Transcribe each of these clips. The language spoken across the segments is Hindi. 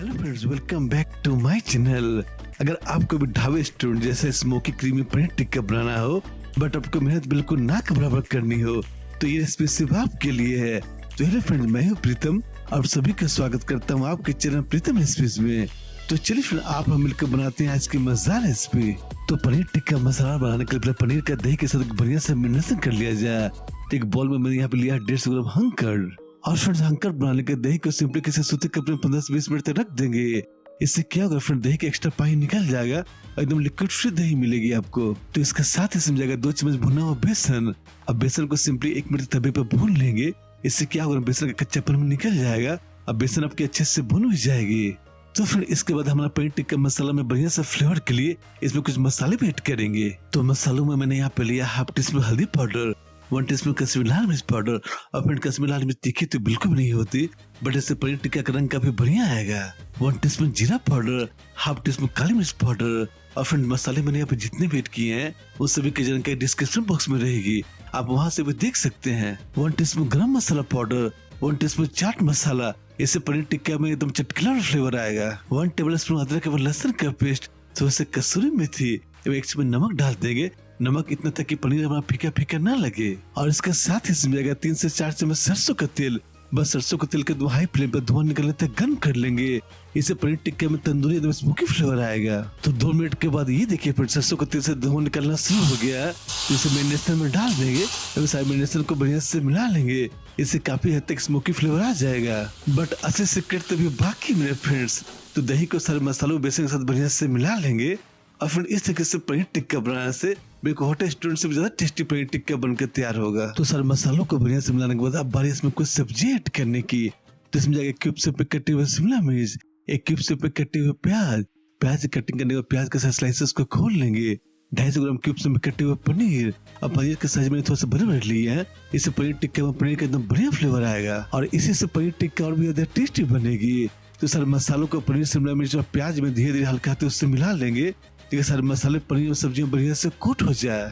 Hello friends, welcome back to my channel. अगर आपको भी ढाबे रेस्टोरेंट जैसे स्मोकी क्रीमी पनीर टिक्का बनाना हो बट आपको मेहनत बिल्कुल ना के बराबर करनी हो तो ये रेसिपी सिर्फ आपके लिए है। तो हेलो फ्रेंड्स, मैं हूँ प्रीतम और सभी का स्वागत करता हूँ आपके चैनल प्रीतम रेसिपीज में। तो चलिए फ्रेंड, आप हम मिलकर बनाते हैं आज की मजेदार रेसिपी। तो पनीर टिक्का मसाला बनाने के लिए पनीर का दही के साथ बढ़िया से मिक्स कर लिया जाए। तो एक बॉल में मैंने यहाँ पे लिया 150 ग्राम हंकर। और फ्रेंड्स, हंकर बनाने के दही को सिंपली किसी सूती कपड़े में 15 से 20 मिनट तक रख देंगे। इससे क्या होगा फ्रेंड, दही का एक्स्ट्रा पानी निकल जाएगा, एकदम लिक्विड फ्री दही मिलेगी आपको। तो इसके साथ ही समझाएगा 2 चम्मच भुना हुआ बेसन। अब बेसन को सिंपली 1 मिनट तवे पर भून लेंगे। इससे क्या होगा, बेसन का कच्चापन में निकल जाएगा। अब बेसन आपकी अच्छे से भुन हो जाएगी। तो फिर इसके बाद हमारा पनीर टिक्का मसाला में बढ़िया सा फ्लेवर के लिए इसमें कुछ मसाले भी ऐड करेंगे। तो मसालों में मैंने यहाँ पे लिया हाफ टी स्पून हल्दी पाउडर, 1 टीस्पून कश्मीरी लाल मिर्च पाउडर। और फिर कश्मीरी लाल मिर्च तीखी तो बिल्कुल नहीं होती बट इससे पनीर टिक्का का रंग काफी बढ़िया आएगा। 1 टीस्पून जीरा पाउडर, हाफ टी स्पून काली मिर्च पाउडर। और फिर मसाले मैंने यहाँ पे जितने भी ऐड किए हैं वो सभी की जानकारी डिस्क्रिप्शन बॉक्स में रहेगी, आप वहाँ से भी देख सकते हैं। 1 टीस्पून गरम मसाला पाउडर, 1 टीस्पून चाट मसाला। इससे पनीर टिक्का में एकदम चटकला फ्लेवर आएगा। 1 टेबल स्पून अदरक और लहसुन का पेस्ट, थोड़ा सा कसूरी मेथी, 1 चम्मच नमक डाल देंगे। नमक इतना तक कि पनीर हमारा फीका फीका ना लगे। और इसके साथ ही इसमें 3 से 4 चम्मच सरसों का तेल। बस सरसों का तेल के हाई फ्लेम पर धुआं निकलने तक गर्म कर लेंगे। इससे पनीर टिक्के में तंदूरी एकदम स्मोकी फ्लेवर आएगा। तो 2 मिनट के बाद ये देखिए फिर सरसों का तेल से धुआं निकलना शुरू हो गया। तो इसे मैरिनेशन में डाल देंगे। सारे मैरिनेशन को बढ़िया से मिला लेंगे। इससे काफी हद तक स्मोकी फ्लेवर आ जाएगा। बट असली सीक्रेट तो भी बाकी मेरे फ्रेंड्स। तो दही को सारे मसालों बेसन के साथ बढ़िया से मिला लेंगे। और फिर इस तरीके से पनीर टिक्का बनाने से बिल्कुल होटल रेस्टोरेंट से भी ज्यादा टेस्टी पनीर टिक्का बनकर तैयार होगा। तो सारे मसालों को बढ़िया से मिलाने के बाद अब बारी इसमें कुछ सब्जी ऐड करने की। तो इसमें जाके क्यूब से कटे हुए शिमला मिर्च, 1 क्यूब से कटे हुए प्याज की कटिंग करने के बाद प्याज के साथ स्लाइसेस को खोल लेंगे। 250 ग्राम क्यूब से कटे हुए पनीर। अब पनीर के साइज में थोड़ा सा बड़े बड़े लिए हैं। इससे पनीर टिक्का में पनीर का एकदम बढ़िया फ्लेवर आएगा और इसी से पनीर टिक्का और भी ज्यादा टेस्टी बनेगी। तो सारे मसालों को पनीर, शिमला मिर्च और प्याज में धीरे धीरे हल्का हाथ उससे मिला लेंगे। सारे मसाले पनीर और सब्जियां बढ़िया से कोट हो जाए।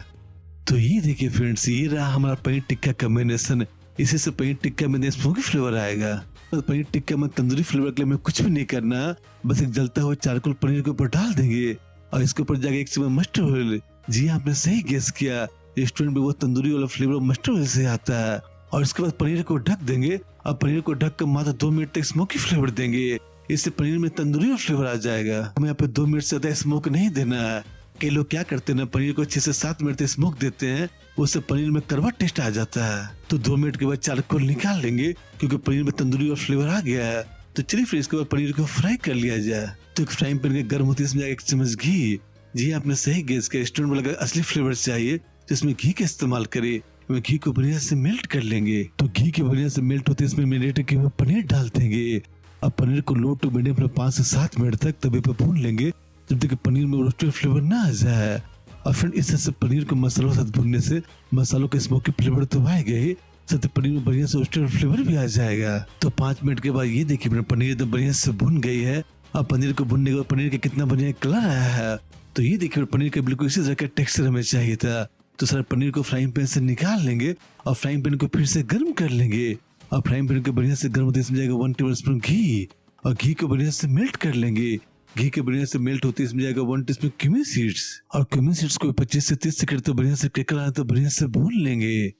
तो ये देखिए फ्रेंड्स, ये रहा हमारा पनीर टिक्का कॉम्बिनेशन। इसी से पनीर टिक्का में स्मोकी फ्लेवर आएगा। तो पनीर टिक्का में तंदूरी फ्लेवर के लिए हमें कुछ भी नहीं करना, बस एक जलता हुआ चारकोल पनीर के ऊपर डाल देंगे और इसके ऊपर जाके 1 चम्मच मस्टर्ड ऑयल। जी आपने सही गेस किया, रेस्टोरेंट में वो तंदूरी वाला फ्लेवर मस्टर्ड ऑयल से आता है। और इसके बाद पनीर को ढक देंगे और पनीर को ढक कर मात्र 2 मिनट तक स्मोकी फ्लेवर देंगे। इससे पनीर में तंदूरी और फ्लेवर आ जाएगा। हमें यहाँ पे 2 मिनट से ज्यादा स्मोक नहीं देना है। कई लोग क्या करते हैं ना, पनीर को 6 से 7 मिनट तक स्मोक देते हैं, उससे पनीर में कड़वा टेस्ट आ जाता है। तो 2 मिनट के बाद चारकोल निकाल लेंगे क्योंकि पनीर में तंदूरी और फ्लेवर आ गया है। तो चलिए फिर इसके बाद पनीर को फ्राई कर लिया जाए। तो एक फ्राइंग पैन के गर्म होती है, इसमें 1 चम्मच घी। जी आपने सही गेस किया, रेस्टोरेंट में लगा असली फ्लेवर चाहिए तो इसमें घी का इस्तेमाल करें। घी को बढ़िया से मेल्ट कर लेंगे। तो घी के बढ़िया से मेल्ट होते इसमें मैरिनेट किए हुए पनीर डाल देंगे। अब पनीर को लो टू मीडियम पर 5 से 7 मिनट तक तवे पर भून लेंगे जब तक पनीर में रोस्टेड फ्लेवर ना आ जाए। और फिर इस तरह से पनीर को मसालों के साथ भूनने से मसालों के स्मोकी फ्लेवर तो आएगा ही, साथ पनीर में बढ़िया से रोस्टेड फ्लेवर भी आ जाएगा। तो 5 मिनट के बाद ये देखिए पनीर तो बढ़िया से भुन गई है। अब पनीर को भुनने के बाद पनीर का कितना बढ़िया कलर आया है। तो ये देखिए पनीर का बिल्कुल इसी तरह का टेक्सचर हमें चाहिए था। तो सारे पनीर को फ्राइंग पैन से निकाल लेंगे और फ्राइंग पैन को फिर से गर्म कर लेंगे। और फ्राइंग पैन को बढ़िया से गर्म होते इसमें जाएगा 1 टेबल स्पून घी और घी को बढ़िया से मेल्ट कर लेंगे। घी के बढ़िया से मेल्ट होते इसमें जाएगा 1 टीस्पून क्यूमिन सीड्स। और क्यूमिन सीड्स को 25 से 30 सेकंड तो बढ़िया से क्रैकल आए तो बढ़िया से भून लेंगे।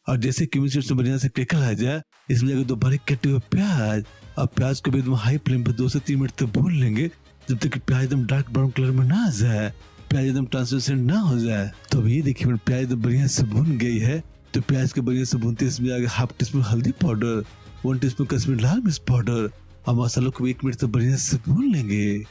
और जैसे क्यूमिन सीड्स में बढ़िया से क्रैकल आ जाए इसमें जाएगा 2 बारीक कटे हुए प्याज। और प्याज को भी एकदम हाई फ्लेम पर 2 से 3 मिनट तक भून लेंगे जब तक प्याज एकदम डार्क ब्राउन कलर में ना आ जाए, प्याज एकदम ट्रांसलूसेंट ना हो जाए। तो अब ये देखिए प्याज एकदम बढ़िया से भून गई है। तो प्याज को बढ़िया से भूनते इसमें जाएगा हाफ टीस्पून हल्दी पाउडर, 1 टीस्पून कश्मीरी लाल मिर्च पाउडर। और मसालों को 1 मिनट तक बढ़िया से भून लेंगे।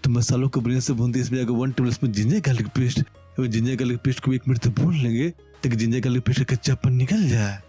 तो मसालों को बढ़िया से भूनते इसमें जाएगा 1 table spoon ginger garlic paste. Ginger garlic paste को 1 मिनट तक भून लेंगे ताकि जिंजर गार्लिक पेस्ट का कच्चापन निकल जाए।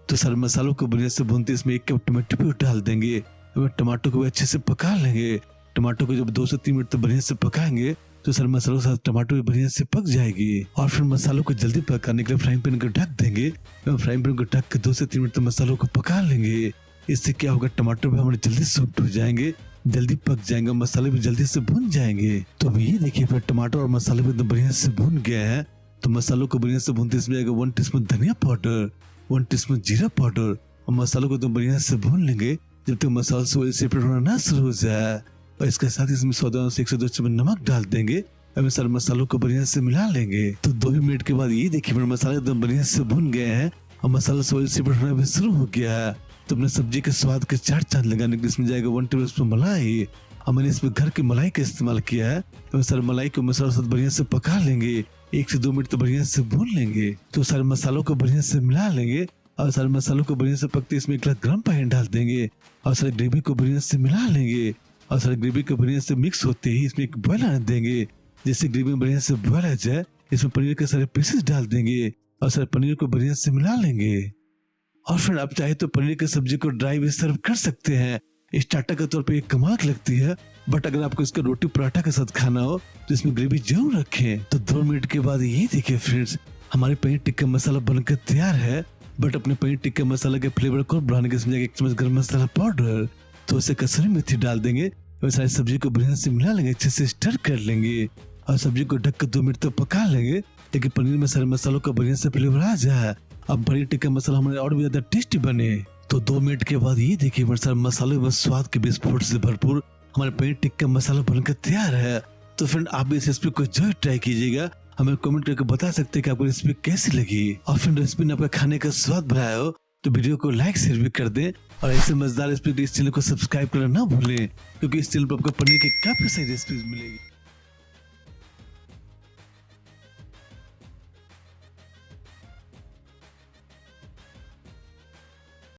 तो सारे मसालों को बढ़िया से भूनते इसमें 1 कप टमाटर भी डाल देंगे। टमाटर को भी अच्छे से पका लेंगे। टमाटर को जब 2 से 3 मिनट तक बढ़िया से पकाएंगे तो सारे मसालों के साथ टमाटर भी बढ़िया से पक जाएगी। और फिर मसालों को जल्दी पकाने के लिए फ्राइंग पैन को ढक देंगे। फ्राइंग पैन को ढक के 2 से 3 मिनट तक मसालों को पका लेंगे। इससे क्या होगा, टमाटर भी हमारे जल्दी सॉफ्ट हो जाएंगे, जल्दी पक जाएंगे, मसाले भी जल्दी से भुन जाएंगे। तो अब ये देखिए फिर टमाटर और मसाले भी एकदम बढ़िया से भुन गए हैं। तो मसालों को बढ़िया से भूनते इसमें जाएगा 1 टीस्पून धनिया पाउडर, 1 टीस्पून जीरा पाउडर और मसालों को एकदम बढ़िया से भून लेंगे जब तक मसाला से ऑयल सेपरेट होना ना शुरू हो जाए। और इसके साथ ही इसमें 100 से 102 चम्मच नमक डाल देंगे। अब सारे मसालों को बढ़िया से मिला लेंगे। तो 2 ही मिनट के बाद ये देखिए मेरे मसाले एकदम बढ़िया से भुन गए हैं और मसाला से ऑयल सेपरेट होना भी शुरू हो गया है। तो अपने सब्जी के स्वाद के चार चांद लगाने के लिए इसमें जाएगा 1 टेबल स्पून मलाई। और मैंने इसमें घर की मलाई का इस्तेमाल किया है। तो सारे मलाई को मसाला साथ बढ़िया से पका लेंगे। 1 से 2 मिनट तो बढ़िया से भून लेंगे। तो सारे मसालों को बढ़िया से मिला लेंगे और सारे मसालों को बढ़िया से पकते इसमें 1 गिलास गर्म पानी डाल देंगे और सारे ग्रेवी को बढ़िया से मिला लेंगे। और सारे ग्रेवी को बढ़िया से मिक्स होते ही इसमें एक बॉयल आने देंगे। जैसे ग्रेवी बढ़िया से बॉयल आ जाए इसमें पनीर के सारे पीसेस डाल देंगे और सारे पनीर को बढ़िया से मिला लेंगे। और फिर आप चाहे तो पनीर की सब्जी को ड्राई भी सर्व कर सकते हैं। स्टार्टर के तौर पे एक कमाल लगती है, बट अगर आपको इसका रोटी पराठा के साथ खाना हो तो इसमें ग्रेवी जरूर रखें। तो 2 मिनट के बाद ये देखिए फ्रेंड्स, हमारे पनीर टिक्का मसाला बनकर तैयार है। बट अपने पनीर टिक्का मसाला के फ्लेवर को बढ़ाने के लिए 1 चम्मच गरम मसाला पाउडर, तो उसे कसूरी मेथी डाल देंगे और सारी सब्जी को बढ़िया से मिला लेंगे, अच्छे से स्टर कर लेंगे और सब्जी को ढककर 2 मिनट तक पका लेंगे ताकि पनीर में सारे मसालों का बढ़िया से फ्लेवर आ जाए। अब पनीर टिक्का मसाला हमारे और भी ज्यादा टेस्टी बने। तो 2 मिनट के बाद ये देखिए मेरे सारे मसाले व स्वाद के विस्फोट से भरपूर हमारे पनीर टिक्का मसाला बनकर तैयार है। तो फ्रेंड आप भी इस रेसिपी को जरूर ट्राई कीजिएगा। हमें कमेंट करके बता सकते हैं कि आपको रेसिपी कैसी लगी। और फ्रेंड रेसिपी ने आपका खाने का स्वाद बढ़ाया हो तो वीडियो को लाइक शेयर भी कर दें और ऐसे मजेदार रेसिपी इस चैनल को सब्सक्राइब करना ना भूलें, क्योंकि इस चैनल पर आपको पनीर की काफी सारी रेसिपीज मिलेगी।